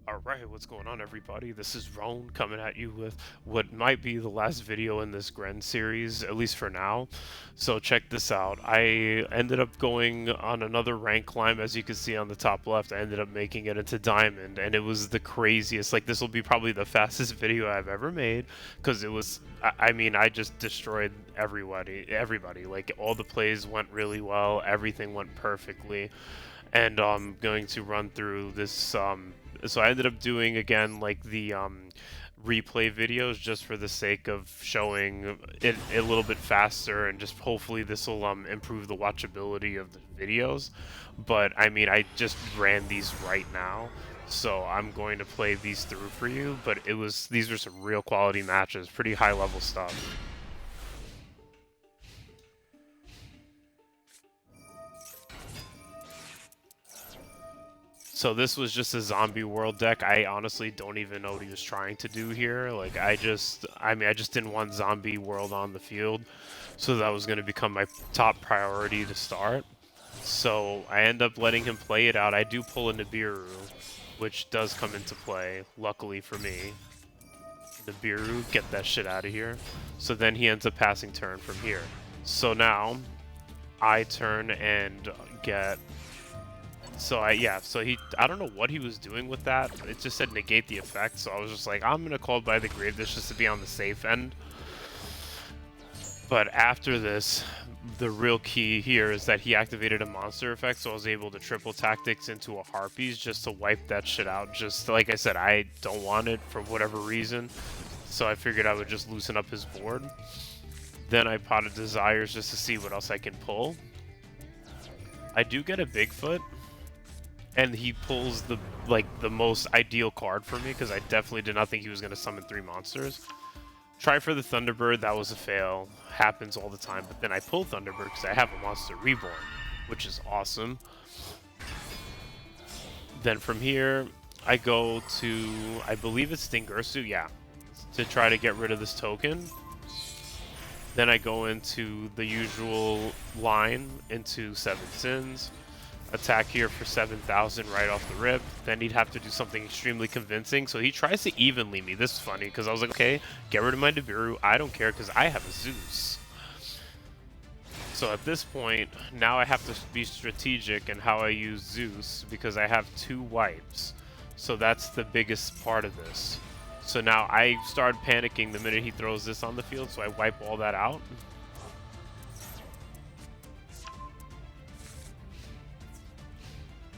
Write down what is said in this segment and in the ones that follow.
Alright, what's going on everybody? This is Roan coming at you with what might be the last video in this GREN series, at least for now. So check this out. I ended up going on another rank climb, as you can see on the top left. I ended up making it into Diamond, and it was the craziest. Like, this will be probably the fastest video I've ever made, because it was, I mean, I just destroyed everybody. Like, all the plays went really well, everything went perfectly. And I'm going to run through this so I ended up doing again like the replay videos just for the sake of showing it a little bit faster, and just hopefully this will improve the watchability of the videos. But I mean, I just ran these right now, so I'm going to play these through for you. But these were some real quality matches, pretty high level stuff. So this was just a zombie world deck. I honestly don't even know what he was trying to do here. Like, I just didn't want zombie world on the field, so that was going to become my top priority to start. So I end up letting him play it out. I do pull a Nibiru, which does come into play, luckily for me. Nibiru, get that shit out of here. So then he ends up passing turn from here. So now I turn and get... So I don't know what he was doing with that. It just said negate the effect, so I was just like, I'm gonna call by the grave this just to be on the safe end. But after this, the real key here is that he activated a monster effect, so I was able to triple tactics into a Harpies just to wipe that shit out. Just like I said, I don't want it for whatever reason, so I figured I would just loosen up his board. Then I potted Desires just to see what else I can pull. I do get a Bigfoot, and he pulls the most ideal card for me, because I definitely did not think he was going to summon 3 monsters. Try for the Thunderbird, that was a fail. Happens all the time, but then I pull Thunderbird because I have a Monster Reborn, which is awesome. Then from here, I go to, I believe it's Stingursu, yeah, to try to get rid of this token. Then I go into the usual line into 7 Sins. Attack here for 7,000 right off the rip. Then he'd have to do something extremely convincing. So he tries to evenly me. This is funny because I was like, okay, get rid of my Nibiru. I don't care because I have a Zeus. So at this point, now I have to be strategic in how I use Zeus because I have 2 wipes. So that's the biggest part of this. So now I started panicking the minute he throws this on the field, so I wipe all that out.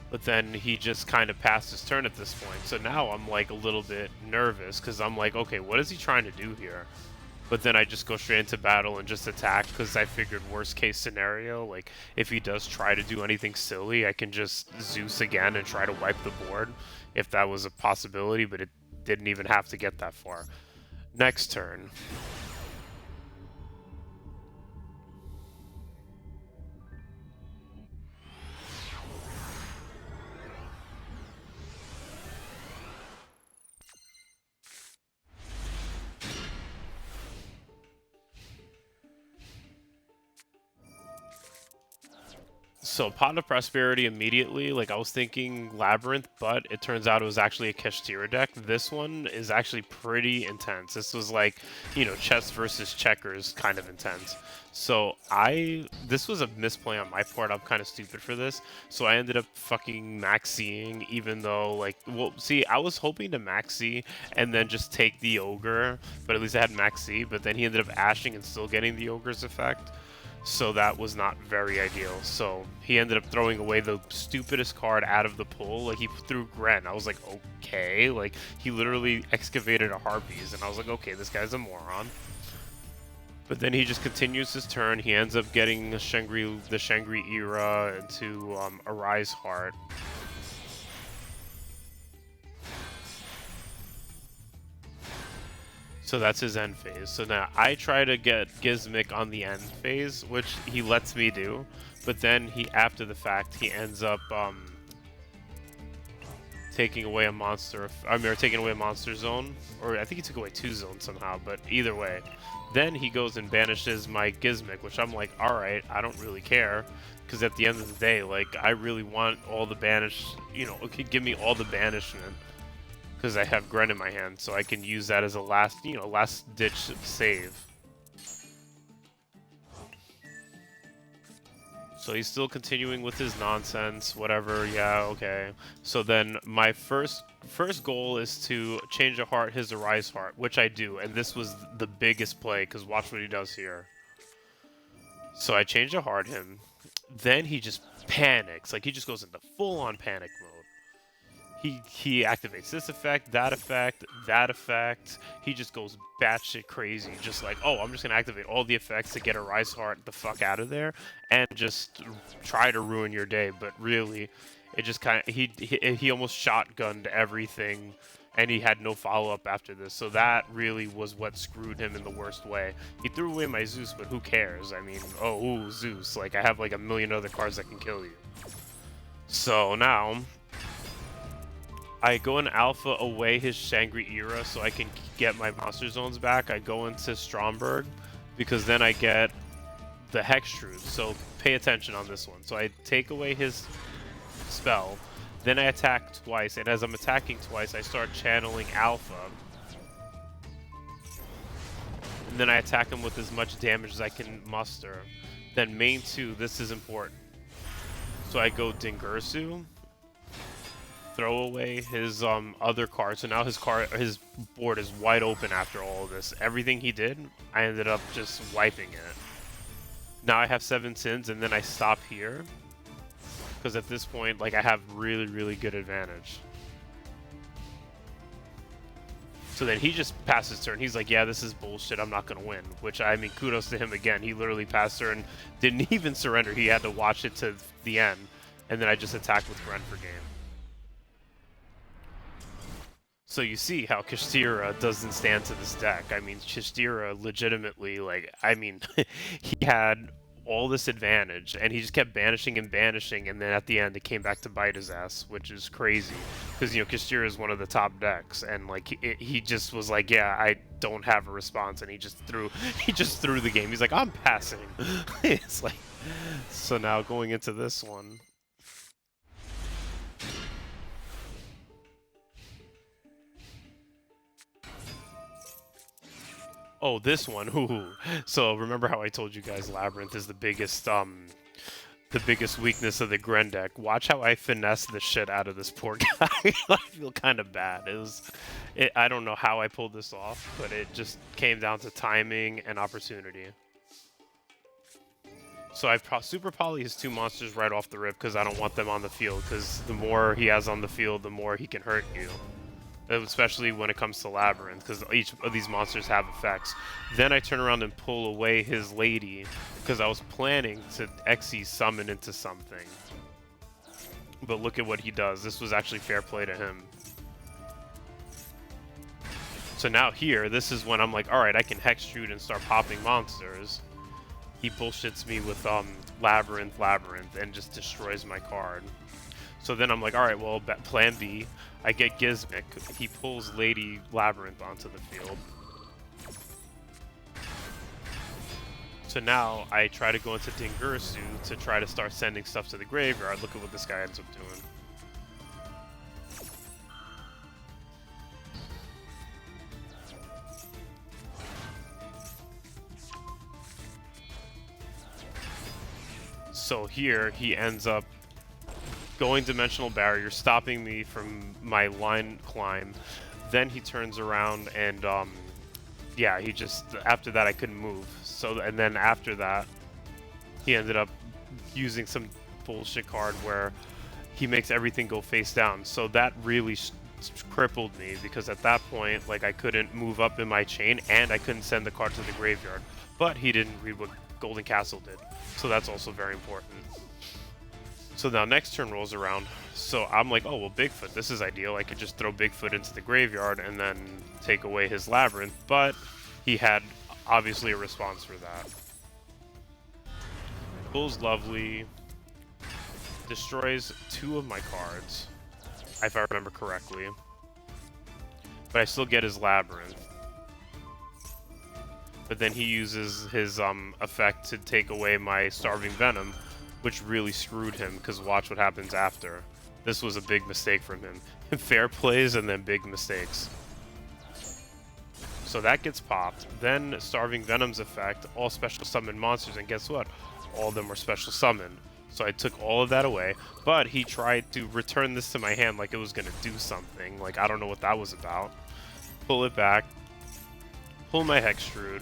But then he just kind of passed his turn at this point. So now I'm like a little bit nervous because I'm like, okay, what is he trying to do here? But then I just go straight into battle and just attack because I figured worst case scenario, like if he does try to do anything silly, I can just Zeus again and try to wipe the board if that was a possibility, but it didn't even have to get that far. Next turn. So Pot of Prosperity immediately, like I was thinking Labyrinth, but it turns out it was actually a Kashtira deck. This one is actually pretty intense. This was like, you know, chess versus checkers kind of intense. So this was a misplay on my part. I'm kind of stupid for this. So I ended up fucking maxing, even though like, well, see, I was hoping to maxi and then just take the Ogre, but at least I had maxi, but then he ended up ashing and still getting the Ogre's effect. So that was not very ideal. So he ended up throwing away the stupidest card out of the pool. Like, he threw Gren. I was like, okay. Like, he literally excavated a Harpies, and I was like, okay, this guy's a moron. But then he just continues his turn. He ends up getting the Shangri Era into Arise Heart. So that's his end phase. So now I try to get Gizmic on the end phase, which he lets me do. But then after the fact, he ends up taking away a monster. Taking away a monster zone, or I think he took away 2 zones somehow. But either way, then he goes and banishes my Gizmic, which I'm like, all right, I don't really care, because at the end of the day, like, I really want all the banish. You know, it could give me all the banishment. because I have Gren in my hand, so I can use that as a last, you know, last ditch save. So he's still continuing with his nonsense, whatever, yeah, okay. So then my first goal is to change a heart, his Arise heart, which I do, and this was the biggest play, because watch what he does here. So I change a heart him, then he just panics, like he just goes into full-on panic mode. He activates this effect, that effect, that effect. He just goes batshit crazy, just like, oh, I'm just gonna activate all the effects to get a Rise Heart the fuck out of there, and just try to ruin your day. But really, it just kind of he almost shotgunned everything, and he had no follow up after this. So that really was what screwed him in the worst way. He threw away my Zeus, but who cares? I mean, oh, ooh, Zeus, like I have like a million other cards that can kill you. So now I go in Alpha away his Shangri era so I can get my monster zones back. I go into Stromberg because then I get the Hextrude. So pay attention on this one. So I take away his spell, then I attack twice, and as I'm attacking twice, I start channeling Alpha. And then I attack him with as much damage as I can muster. Then main 2, this is important. So I go Dingirsu, throw away his other card, so now his board is wide open after all of this. Everything he did, I ended up just wiping it. Now I have 7 sins, and then I stop here because at this point, like, I have really good advantage. So then he just passes turn. He's like, yeah, this is bullshit, I'm not gonna win. Which, I mean, kudos to him again. He literally passed turn, didn't even surrender. He had to watch it to the end, and then I just attacked with Gren for game. So you see how Kashtira doesn't stand to this deck. I mean, Kashtira legitimately, like, I mean, he had all this advantage, and he just kept banishing and banishing, and then at the end it came back to bite his ass, which is crazy. Because, you know, Kashtira is one of the top decks, and, like, he just was like, yeah, I don't have a response, and he just threw the game. He's like, I'm passing. It's like, so now going into this one. Oh, this one. Ooh. So remember how I told you guys Labyrinth is the biggest weakness of the Gren deck. Watch how I finesse the shit out of this poor guy. I feel kind of bad. I don't know how I pulled this off, but it just came down to timing and opportunity. So I've super poly his 2 monsters right off the rip because I don't want them on the field, because the more he has on the field, the more he can hurt you. Especially when it comes to Labyrinth, because each of these monsters have effects. Then I turn around and pull away his lady, because I was planning to Xe summon into something. But look at what he does. This was actually fair play to him. So now here, this is when I'm like, alright, I can Hextrude and start popping monsters. He bullshits me with Labyrinth, and just destroys my card. So then I'm like, alright, well, plan B. I get Gizmic. He pulls Lady Labyrinth onto the field. So now I try to go into Dingirsu to try to start sending stuff to the graveyard. Look at what this guy ends up doing. So here he ends up going Dimensional Barrier, stopping me from my line climb. Then he turns around and, yeah, he just, after that I couldn't move. So, and then after that, he ended up using some bullshit card where he makes everything go face down. So that really crippled me, because at that point, like, I couldn't move up in my chain, and I couldn't send the card to the graveyard. But he didn't read what Golden Castle did. So that's also very important. So now next turn rolls around, so I'm like, oh, well, Bigfoot, this is ideal. I could just throw Bigfoot into the graveyard and then take away his Labyrinth, but he had obviously a response for that. Pulls Lovely, destroys 2 of my cards, if I remember correctly, but I still get his Labyrinth. But then he uses his effect to take away my Starving Venom, which really screwed him, because watch what happens after. This was a big mistake from him. fair plays and then big mistakes. So that gets popped. Then Starving Venom's effect, all special summon monsters, and guess what? All of them were special summoned. So I took all of that away, but he tried to return this to my hand like it was gonna do something. Like, I don't know what that was about. Pull it back, pull my Hextrude.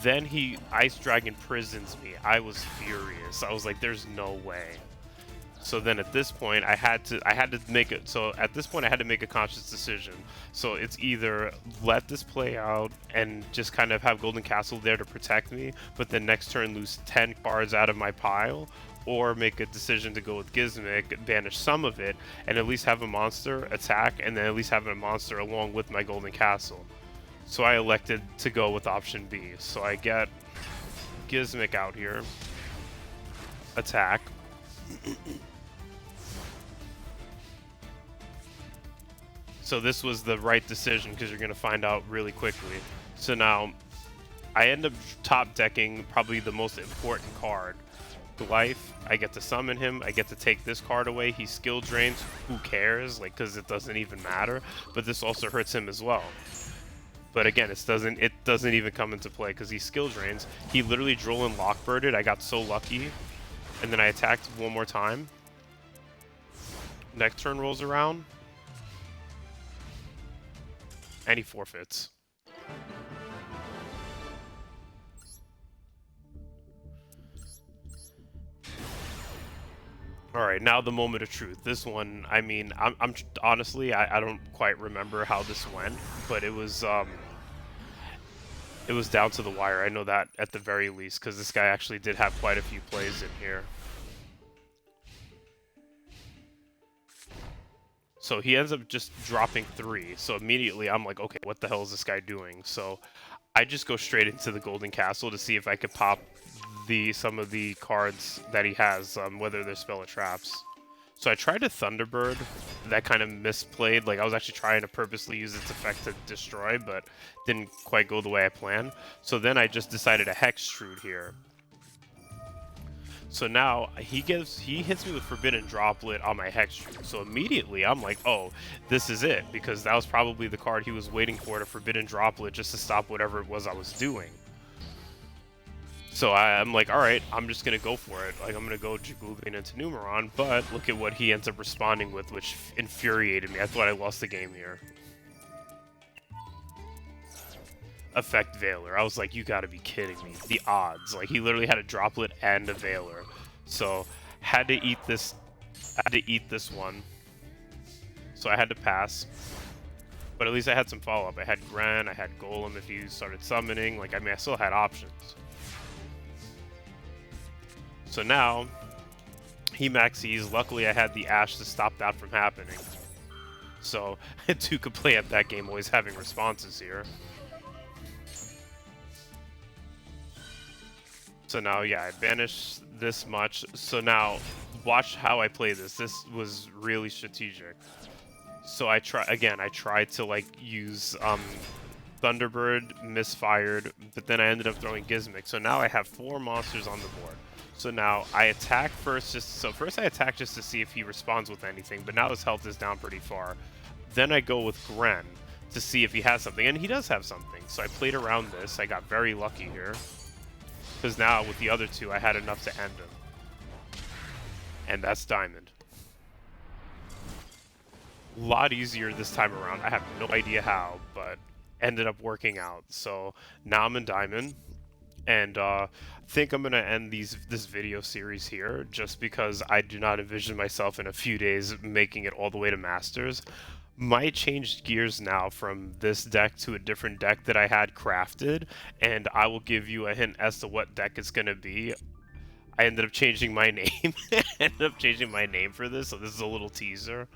Then he Ice Dragon prisons me. I was furious. I was like, there's no way. So then at this point, I had to make it. So at this point, I had to make a conscious decision. So it's either let this play out and just kind of have Golden Castle there to protect me, but then next turn lose 10 cards out of my pile, or make a decision to go with Gizmic, banish some of it, and at least have a monster attack, and then at least have a monster along with my Golden Castle. So I elected to go with option B. So I get Gizmic out here, attack. So this was the right decision because you're going to find out really quickly. So now I end up top decking probably the most important card. Glyph, I get to summon him, I get to take this card away, he skill drains, who cares, like, because it doesn't even matter, but this also hurts him as well. But again, it doesn't even come into play because he skill drains. He literally Droll and Lockbirded. I got so lucky. And then I attacked one more time. Next turn rolls around. And he forfeits. Alright, now the moment of truth. This one, I mean, I'm honestly, I don't quite remember how this went, but it was down to the wire. I know that at the very least, because this guy actually did have quite a few plays in here. So he ends up just dropping 3. So immediately I'm like, okay, what the hell is this guy doing? So I just go straight into the Golden Castle to see if I could pop some of the cards that he has, whether they're spell or traps. So I tried to Thunderbird. That kind of misplayed. Like, I was actually trying to purposely use its effect to destroy, but didn't quite go the way I planned. So then I just decided to Hextrude here. So now he hits me with Forbidden Droplet on my Hextrude. So immediately I'm like, oh, this is it, because that was probably the card he was waiting for, to Forbidden Droplet, just to stop whatever it was I was doing. So I'm like, all right, I'm just gonna go for it. Like, I'm gonna go Jigulin into Numeron, but look at what he ends up responding with, which infuriated me. I thought I lost the game here. Effect Veiler. I was like, you gotta be kidding me. The odds. Like, he literally had a Droplet and a Veiler. So, had to eat this one. So I had to pass. But at least I had some follow-up. I had Gren, I had Golem if he started summoning. Like, I mean, I still had options. So now, he maxes. Luckily, I had the Ash to stop that from happening. So, 2 could play at that game, always having responses here. So now, yeah, I banished this much. So now, watch how I play this. This was really strategic. So I tried to, like, use Thunderbird, misfired, but then I ended up throwing Gizmic. So now I have 4 monsters on the board. So now I attack first, first I attack just to see if he responds with anything, but now his health is down pretty far. Then I go with Gren to see if he has something, and he does have something. So I played around this. I got very lucky here, because now with the other 2, I had enough to end him. And that's Diamond. A lot easier this time around. I have no idea how, but ended up working out. So now I'm in Diamond. And I think I'm going to end this video series here, just because I do not envision myself in a few days making it all the way to Masters. Might change gears now from this deck to a different deck that I had crafted, and I will give you a hint as to what deck it's going to be. I ended up changing my name. For this, so this is a little teaser.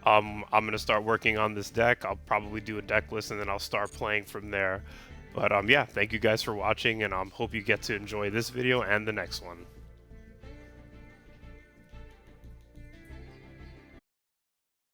I'm going to start working on this deck. I'll probably do a deck list, and then I'll start playing from there. But yeah, thank you guys for watching, and hope you get to enjoy this video and the next one.